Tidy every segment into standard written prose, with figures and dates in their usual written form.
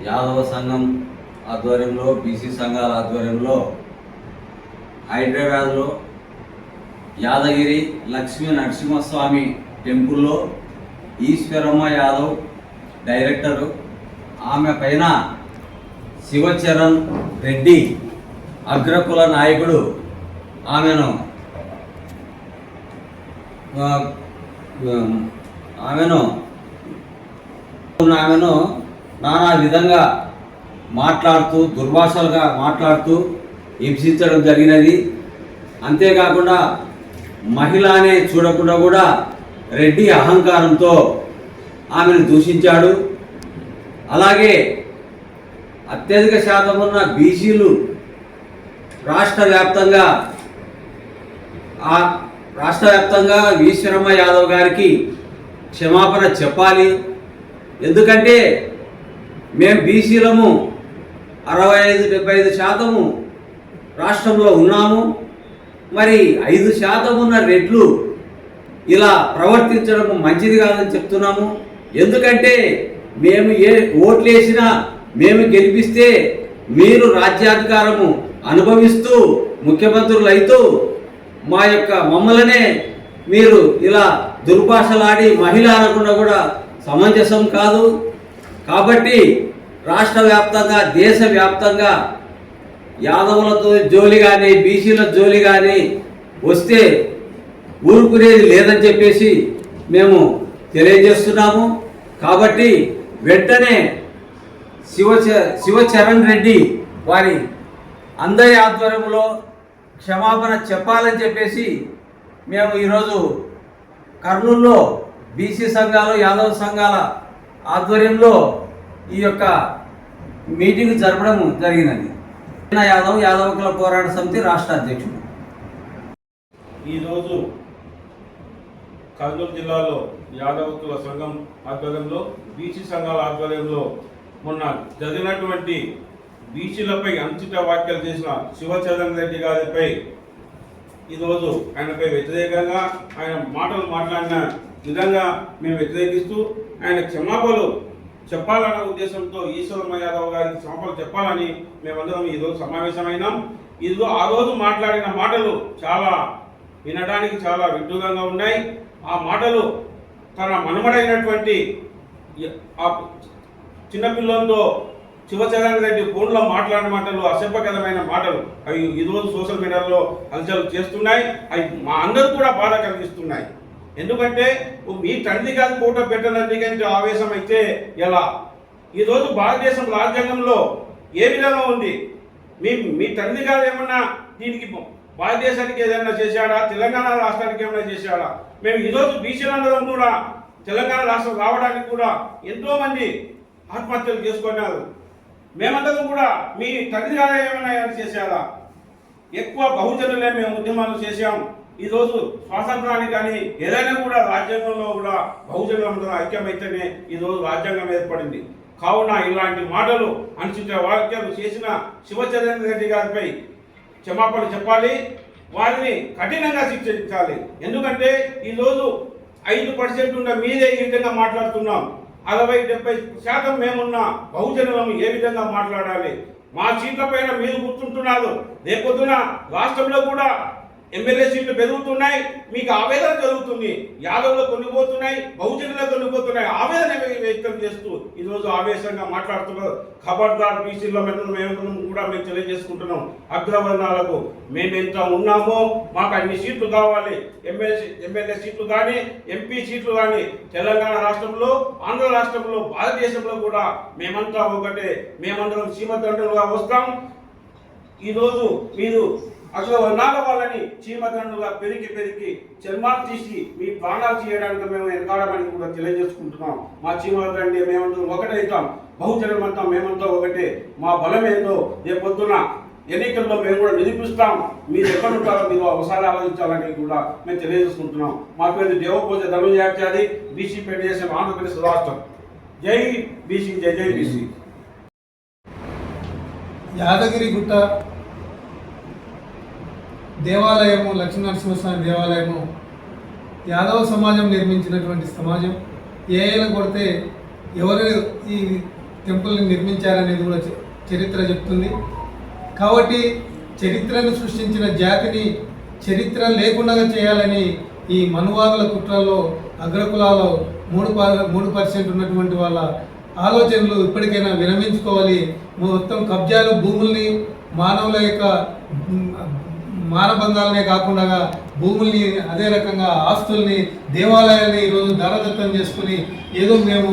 యాదవ సంఘం ఆధ్వర్యంలో బీసీ సంఘాల ఆధ్వర్యంలో హైదరాబాద్లో యాదగిరి లక్ష్మీ నరసింహస్వామి టెంపుల్లో ఈశ్వరమ్మ యాదవ్ డైరెక్టరు, ఆమె పైన శివచరణ్ రెడ్డి అగ్రకుల నాయకుడు ఆమెను నానా విధంగా మాట్లాడుతూ దుర్భాషలుగా మాట్లాడుతూ హింసించడం జరిగినది. అంతేకాకుండా మహిళ అనే చూడకుండా కూడా రెడ్డి అహంకారంతో ఆమెను దూషించాడు. అలాగే అత్యధిక శాతం ఉన్న బీసీలు రాష్ట్ర వ్యాప్తంగా ఈశ్వరమ్మ యాదవ్ గారికి క్షమాపణ చెప్పాలి. ఎందుకంటే మేము బీసీలము 65-75% రాష్ట్రంలో ఉన్నాము. మరి 5% ఉన్న రెడ్లు ఇలా ప్రవర్తించడం మంచిది కాదని చెప్తున్నాము. ఎందుకంటే మేము ఓట్లు వేసినా మేము గెలిపిస్తే మీరు రాజ్యాధికారము అనుభవిస్తూ ముఖ్యమంత్రులు అవుతూ మమ్మల్నే మీరు ఇలా దుర్భాషలాడి మహిళ అనకుండా కూడా సమంజసం కాదు. కాబట్టి రాష్ట్ర వ్యాప్తంగా దేశవ్యాప్తంగా యాదవులతో జోలి కానీ బీసీల జోలి కానీ వస్తే ఊరుకునేది లేదని చెప్పేసి మేము తెలియజేస్తున్నాము. కాబట్టి వెంటనే శివచరణ్ రెడ్డి వారి అందరి ఆధ్వర్యంలో క్షమాపణ చెప్పాలని చెప్పేసి మేము ఈరోజు కర్నూలులో బీసీ సంఘాలు యాదవ సంఘాల ఆధ్వర్యంలో ఈ యొక్క మీటింగ్ జరపడం జరిగినది. యాదవ కుల పోరాట సమితి రాష్ట్ర అధ్యక్షుడు. ఈరోజు కర్నూలు జిల్లాలో యాదవ కుల సంఘం ఆధ్వర్యంలో బీసీ సంఘాల ఆధ్వర్యంలో మొన్న జరిగినటువంటి బీసీలపై అనుచిత వ్యాఖ్యలు చేసిన శివచరణ్ రెడ్డి గారిపై ఈరోజు ఆయనపై వ్యతిరేకంగా ఆయన మాటలు మాట్లాడిన విధంగా మేము వ్యతిరేకిస్తూ ఆయన క్షమాపణలు చెప్పాలన్న ఉద్దేశంతో ఈశ్వరమ్మ యాదవ్ గారికి క్షమాపణలు చెప్పాలని మేమందరం ఈరోజు సమావేశమైనాం. ఆ రోజు మాట్లాడిన మాటలు చాలా వినడానికి చాలా విడ్డూరంగా ఉన్నాయి. ఆ మాటలు తన మనుమడైనటువంటి ఆ చిన్నపిల్లలతో శివచరణ్ రెడ్డి ఫోన్లో మాట్లాడిన మాటలు అసభ్యకరమైన మాటలు అవి ఈరోజు సోషల్ మీడియాలో హల్చల్ చేస్తున్నాయి. అవి మా అందరూ కూడా బాధ కలిగిస్తున్నాయి. ఎందుకంటే మీ తండ్రి గారి ఫోటో పెట్టడానికి ఆవేశం అయితే ఎలా? ఈరోజు భారతదేశం రాజ్యాంగంలో ఏ విధంగా ఉంది? మీ తండ్రి గారు ఏమన్నా దీనికి భారతదేశానికి ఏదైనా చేశాడా? తెలంగాణ రాష్ట్రానికి ఏమైనా చేశాడా? మేము ఈరోజు బీసీలందరం కూడా తెలంగాణ రాష్ట్రం రావడానికి కూడా ఎంతోమంది ఆత్మహత్యలు చేసుకున్నారు. మేమందరం కూడా మీ తండ్రి గారు ఏమైనా చేశారా? ఎక్కువ బహుజనులే మేము ఉద్యమాలు చేశాము. ఈరోజు స్వాతంత్రానికి కానీ ఏదైనా కూడా రాజ్యాంగంలో కూడా బహుజనులందరూ ఐక్యమైతేనే ఈరోజు రాజ్యాంగం ఏర్పడింది. కావున ఇలాంటి మాటలు అనుచిత వ్యాఖ్యలు చేసిన శివచరణ్ రెడ్డి గారిపై క్షమాపణ చెప్పాలి, వారిని కఠినంగా శిక్షించాలి. ఎందుకంటే ఈరోజు 5% ఉన్న మీదే ఈ విధంగా మాట్లాడుతున్నాం. 60-70% మేమున్న బహుజనులను ఏ విధంగా మాట్లాడాలి? మా సీట్ల పైన మీరు గుర్తుంటున్నారు. రేపొద్దున రాష్ట్రంలో కూడా ఎమ్మెల్యే సీట్లు పెరుగుతున్నాయి, మీకు ఆవేదన జరుగుతుంది. యాదవులు కొనిపోతున్నాయి, బహుజనులు కొనిపోతున్నాయి. ఆవేదన వ్యక్తం చేస్తూ ఈరోజు ఆవేశంగా మాట్లాడుతున్నారు. ఖబర్దార్ బీసీలో మేము కూడా మేము తెలియజేసుకుంటున్నాం. అగ్రవర్ణాలకు మేము ఎంత ఉన్నామో మాకు అన్ని సీట్లు కావాలి. ఎమ్మెల్యే సీట్లు కానీ ఎంపీ సీట్లు కానీ తెలంగాణ రాష్ట్రంలో, ఆంధ్ర రాష్ట్రంలో, భారతదేశంలో కూడా మేమంతా ఒకటే. మేమందరం సీమతండ్రులుగా వస్తాం. ఈరోజు మీరు అసలు వర్ణాల వాళ్ళని చీమదండుగా పెరిగి చర్మాలు తీసి మీ ప్రాణాలు చేయడానికి మేము వెనకాడమని కూడా తెలియజేసుకుంటున్నాం. మా చీమదండి మేమందరం ఒకటైతాం, బహుజనమంతా మేమంతా ఒకటే. మా బలం ఏందో రేపొద్దున ఎన్నికల్లో మేము కూడా నిరూపిస్తాం. మీరు ఎక్కడ ఉంటారో మీరు ఒకసారి ఆలోచించాలని కూడా మేము తెలియజేసుకుంటున్నాం. మా పేరు దేవపోజ ధనుజాచారి, బీసీ ఫెడరేషన్ ఆంధ్రప్రదేశ్ రాష్ట్రం. జై బీసీ, జై జై బీసీ. యాదగిరిగుట్ట దేవాలయము, లక్ష్మీనరసింహస్వామి దేవాలయము యాదవ సమాజం నిర్మించినటువంటి సమాజం. ఏఐలు కొడితే ఎవరు ఈ టెంపుల్ని నిర్మించారనేది కూడా చరిత్ర చెప్తుంది. కాబట్టి చరిత్రను సృష్టించిన జాతిని చరిత్ర లేకుండా చేయాలని ఈ మనువాదుల కుట్రలో అగ్రకులాలో 3% ఉన్నటువంటి వాళ్ళ ఆలోచనలు ఇప్పటికైనా విరమించుకోవాలి. మొత్తం కబ్జాలు, భూముల్ని, మానవుల యొక్క మానబంధాలనే కాకుండా భూముల్ని, అదే రకంగా ఆస్తుల్ని, దేవాలయాల్ని ఈరోజు దారదత్తం చేసుకుని ఏదో మేము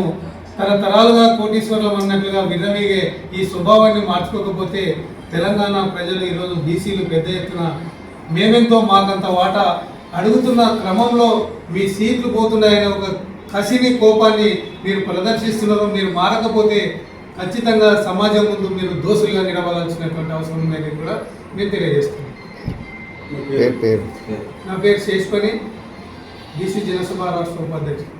తరతరాలుగా కోటీశ్వరులం అన్నట్లుగా విర్రవీగే ఈ స్వభావాన్ని మార్చుకోకపోతే తెలంగాణ ప్రజలు ఈరోజు బీసీలు పెద్ద ఎత్తున మేమెంతో మాకంత వాటా అడుగుతున్న క్రమంలో మీ సీట్లు పోతున్నాయనే ఒక కసిని, కోపాన్ని మీరు ప్రదర్శిస్తున్నారు. మీరు మారకపోతే ఖచ్చితంగా సమాజం ముందు మీరు దోషులుగా నిలవాల్సినటువంటి అవసరం ఉందని కూడా నేను తెలియజేస్తున్నాను. నా పేరు శేష్పని, బీసీ జనసభ రాష్ట్ర ఉపాధ్యక్షుడు.